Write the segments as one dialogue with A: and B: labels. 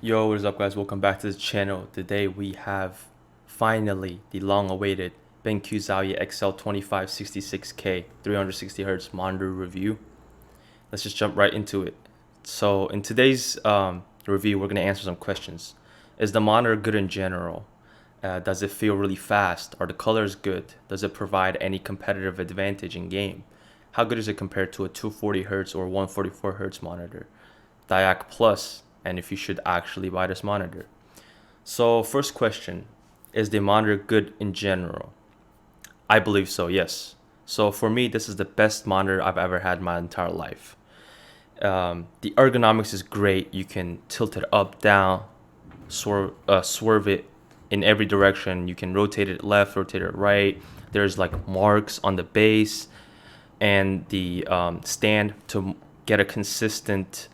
A: Yo, what is up, guys? Welcome back to the channel. Today we have finally the long-awaited BenQ Zowie XL2566K 360Hz monitor review. Let's just jump right into it. So in today's review, we're going to answer some questions. Is the monitor good in general? Does it feel really fast? Are the colors good? Does it provide any competitive advantage in game? How good is it compared to a 240Hz or 144Hz monitor? DyAc Plus, and if you should actually buy this monitor. So first question, is the monitor good in general? I believe so, yes. So for me, this is the best monitor I've ever had in my entire life. The ergonomics is great. You can tilt it up, down, swerve it in every direction. You can rotate it left, rotate it right. There's like marks on the base and the stand to get a consistent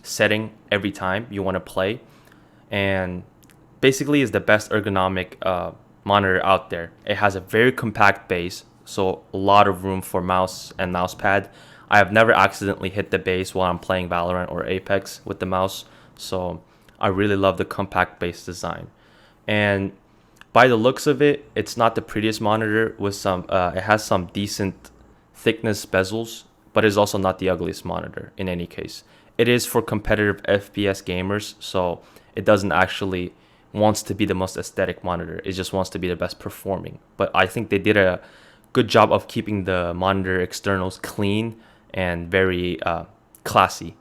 A: setting every time you want to play, and basically is the best ergonomic monitor out there. It has a very compact base, so a lot of room for mouse and mouse pad. I have never accidentally hit the base while I'm playing Valorant or Apex with the mouse, so I really love the compact base design. And by the looks of it, it's not the prettiest monitor with some it has some decent thickness bezels, but it's also not the ugliest monitor in any case. It is for competitive FPS gamers, so it doesn't actually wants to be the most aesthetic monitor. It just wants to be the best performing. But I think they did a good job of keeping the monitor externals clean and very classy.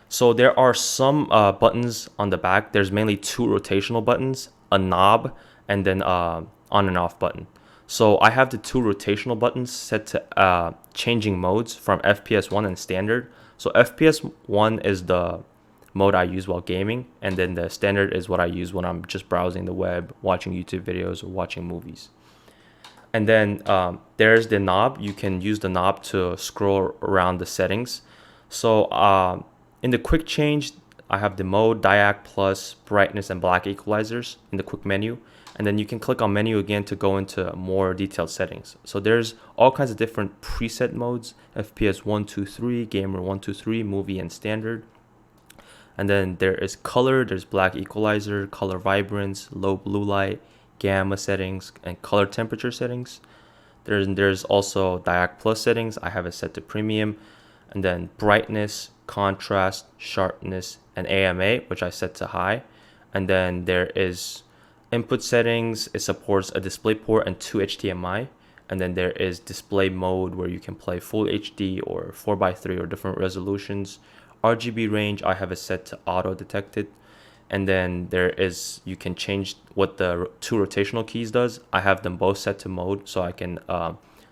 A: So there are some buttons on the back. There's mainly two rotational buttons, a knob, and then on and off button. So I have the two rotational buttons set to changing modes from FPS 1 and standard. So FPS 1 is the mode I use while gaming, and then the standard is what I use when I'm just browsing the web, watching YouTube videos, or watching movies. And then there's the knob. You can use the knob to scroll around the settings. So in the quick change, I have the mode, DyAc Plus, brightness, and black equalizers in the quick menu. And then you can click on menu again to go into more detailed settings. So there's all kinds of different preset modes, FPS 1, 2, 3, gamer 1, 2, 3, movie, and standard. And then there is color, there's black equalizer, color vibrance, low blue light, gamma settings, and color temperature settings. There's also DyAc Plus settings. I have it set to premium. And then brightness, contrast, sharpness, and AMA, which I set to high. And then there is input settings. It supports a DisplayPort and two HDMI. And then there is display mode where you can play full HD or 4:3 or different resolutions. RGB range, I have it set to auto detected. And then you can change what the two rotational keys does. I have them both set to mode, so I can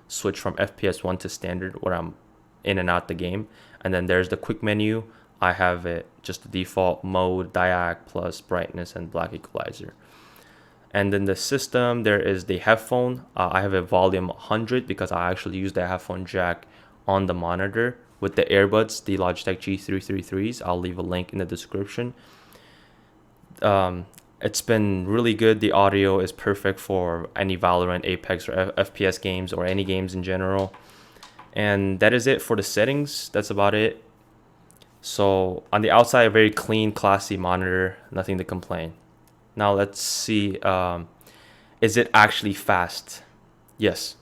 A: switch from FPS 1 to standard where I'm in and out the game. And then there's the quick menu. I have it just the default mode, DyAc Plus, brightness, and black equalizer. And then the system, there is the headphone. I have a volume 100 because I actually use the headphone jack on the monitor with the earbuds, the Logitech G333s. I'll leave a link in the description. It's been really good. The audio is perfect for any Valorant, Apex, or FPS games, or any games in general. And that is it for the settings. That's about it. So on the outside, a very clean, classy monitor. Nothing to complain. Now let's see, is it actually fast? Yes,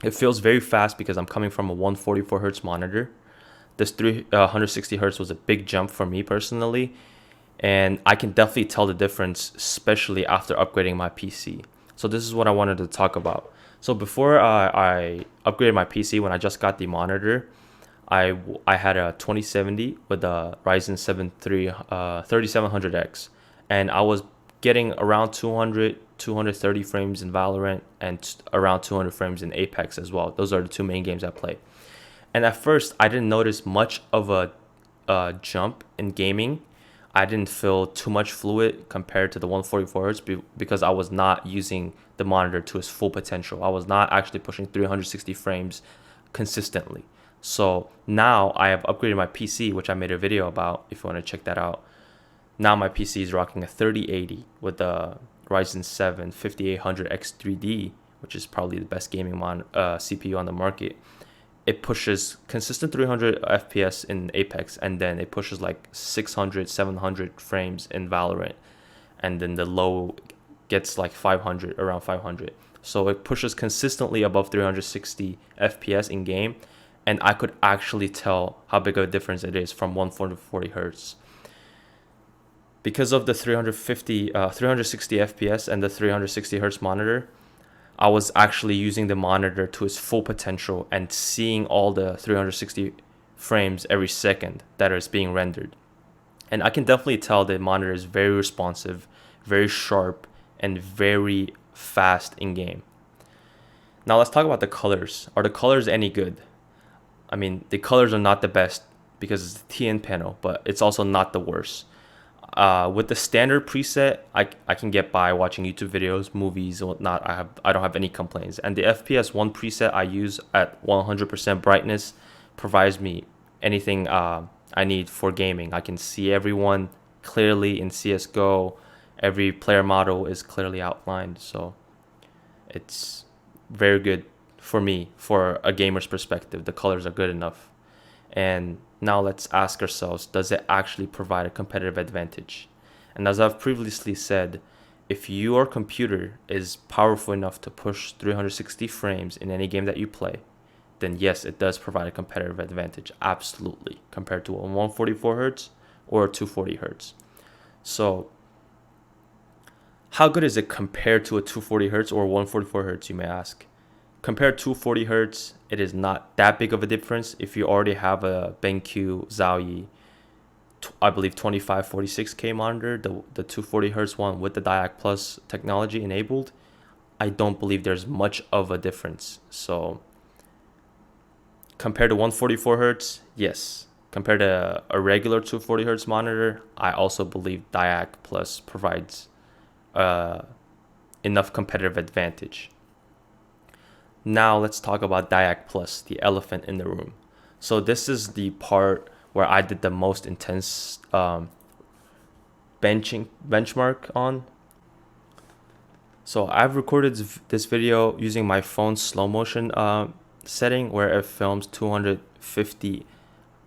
A: it feels very fast because I'm coming from a 144Hz monitor. This 360Hz was a big jump for me personally, and I can definitely tell the difference, especially after upgrading my PC. So this is what I wanted to talk about. So before I upgraded my PC, when I just got the monitor, I had a 2070 with a Ryzen 7 3700X, and I was getting around 230 frames in Valorant and around 200 frames in Apex as well. Those are the two main games I play. And at first, I didn't notice much of a jump in gaming. I didn't feel too much fluid compared to the 144Hz because I was not using the monitor to its full potential. I was not actually pushing 360 frames consistently. So now I have upgraded my PC, which I made a video about if you want to check that out. Now my PC is rocking a 3080 with a Ryzen 7 5800X3D, which is probably the best gaming CPU on the market. it pushes consistent 300 FPS in Apex, and then it pushes like 600, 700 frames in Valorant, and then the low gets like 500, around 500. So it pushes consistently above 360 FPS in game, and I could actually tell how big of a difference it is from 140 hertz. Because of the 360 FPS and the 360 hertz monitor, I was actually using the monitor to its full potential and seeing all the 360 frames every second that is being rendered. And I can definitely tell the monitor is very responsive, very sharp, and very fast in game. Now let's talk about the colors. Are the colors any good? I mean, the colors are not the best because it's the TN panel, but it's also not the worst. With the standard preset, I can get by watching YouTube videos, movies, and whatnot. I don't have any complaints. And the FPS 1 preset I use at 100% brightness provides me anything I need for gaming. I can see everyone clearly in CS:GO. Every player model is clearly outlined, so it's very good for me. For a gamer's perspective, the colors are good enough. And now let's ask ourselves, does it actually provide a competitive advantage? And as I've previously said, if your computer is powerful enough to push 360 frames in any game that you play, then yes, it does provide a competitive advantage, absolutely, compared to a 144 hertz or a 240 hertz. So how good is it compared to a 240 hertz or 144 hertz, you may ask? Compared to 240 hertz, it is not that big of a difference if you already have a BenQ Zowie, I believe 2546K monitor, the 240 hertz one with the DyAc Plus technology enabled. I don't believe there's much of a difference. So compared to 144 hertz, yes. Compared to a regular 240 hertz monitor, I also believe DyAc Plus provides enough competitive advantage. Now let's talk about DyAc Plus, the elephant in the room. So this is the part where I did the most intense benchmark on. So I've recorded this video using my phone's slow motion setting, where it films 250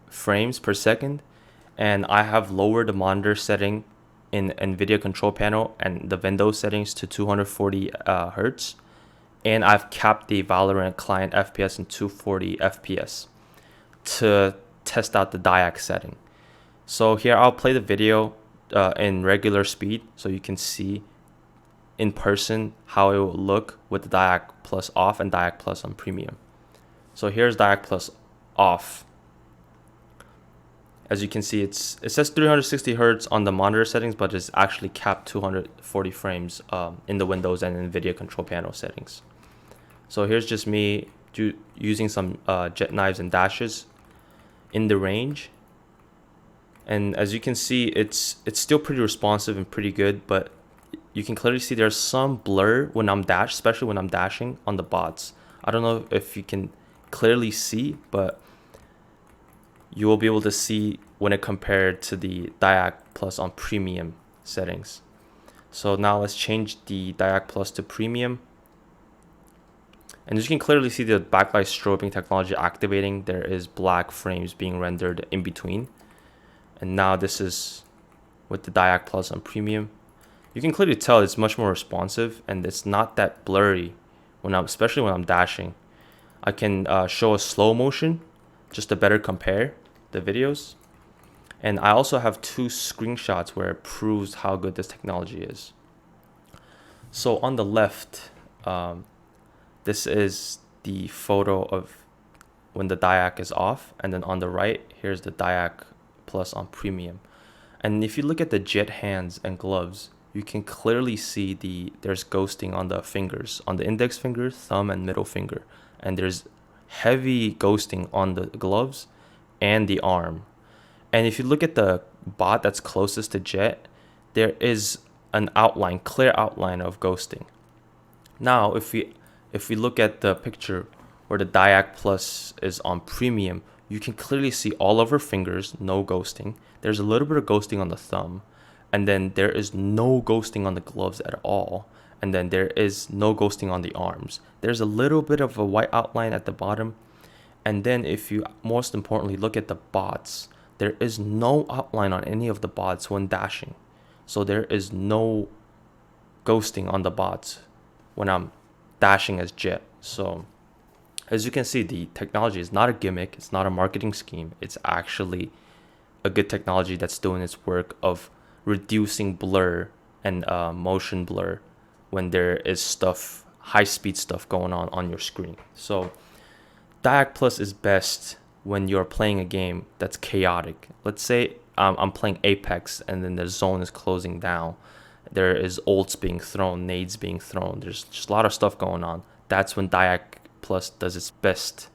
A: frames per second, and I have lowered the monitor setting in NVIDIA control panel and the Windows settings to 240 hertz. And I've capped the Valorant client FPS in 240 FPS to test out the DyAc setting. So here I'll play the video in regular speed so you can see in person how it will look with the DyAc Plus off and DyAc Plus on premium. So here's DyAc Plus off. As you can see, it says 360 hertz on the monitor settings, but it's actually capped 240 frames in the Windows and NVIDIA control panel settings. So here's just me using some jet knives and dashes in the range. And as you can see, it's still pretty responsive and pretty good, but you can clearly see there's some blur when I'm especially when I'm dashing on the bots. I don't know if you can clearly see, but you will be able to see when it compared to the DyAc Plus on premium settings. So now let's change the DyAc Plus to premium. And as you can clearly see the backlight strobing technology activating, there is black frames being rendered in between. And now this is with the DyAc Plus on premium. You can clearly tell it's much more responsive and it's not that blurry especially when I'm dashing. I can show a slow motion just to better compare the videos. And I also have 2 screenshots where it proves how good this technology is. So on the left, this is the photo of when the DyAc is off, and then on the right, here's the DyAc Plus on premium. And if you look at the jet hands and gloves, you can clearly see there's ghosting on the fingers, on the index finger, thumb, and middle finger. And there's heavy ghosting on the gloves and the arm. And if you look at the bot that's closest to jet, there is an outline, clear outline of ghosting. Now, if we look at the picture where the DyAc Plus is on premium, you can clearly see all of her fingers, no ghosting. There's a little bit of ghosting on the thumb, and then there is no ghosting on the gloves at all, and then there is no ghosting on the arms. There's a little bit of a white outline at the bottom, And then if you most importantly look at the bots, there is no outline on any of the bots when dashing. So there is no ghosting on the bots when I'm dashing as Jet. So as you can see, the technology is not a gimmick. It's not a marketing scheme. It's actually a good technology that's doing its work of reducing blur and motion blur when there is stuff, high speed stuff going on your screen. So DyAc Plus is best when you're playing a game that's chaotic. Let's say I'm playing Apex and then the zone is closing down. There is ults being thrown, nades being thrown. There's just a lot of stuff going on. That's when DyAc Plus does its best.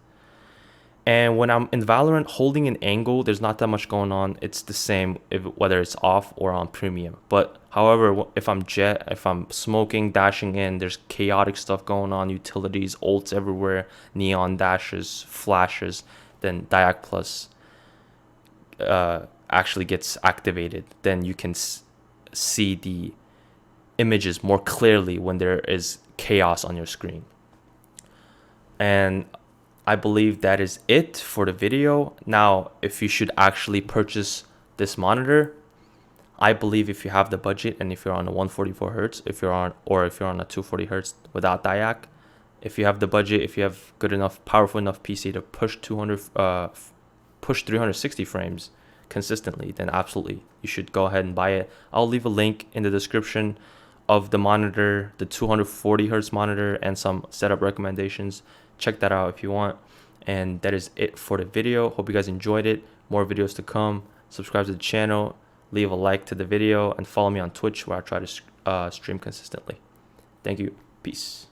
A: And when I'm in Valorant holding an angle, there's not that much going on. It's the same whether it's off or on premium. But however, if I'm Jet, if I'm smoking, dashing in, there's chaotic stuff going on, utilities, ults everywhere, neon dashes, flashes, then DyAc Plus actually gets activated. Then you can see the images more clearly when there is chaos on your screen. And I believe that is it for the video. Now, if you should actually purchase this monitor, I believe if you have the budget and if you're on a 144 hertz, if you're on a 240 hertz without DyAc, if you have the budget, if you have good enough, powerful enough PC to push 360 frames consistently, then absolutely you should go ahead and buy it. I'll leave a link in the description of the monitor, the 240 hertz monitor, and some setup recommendations. Check that out if you want. And that is it for the video. Hope you guys enjoyed it. More videos to come. Subscribe to the channel, leave a like to the video, and follow me on Twitch where I try to stream consistently. Thank you. Peace.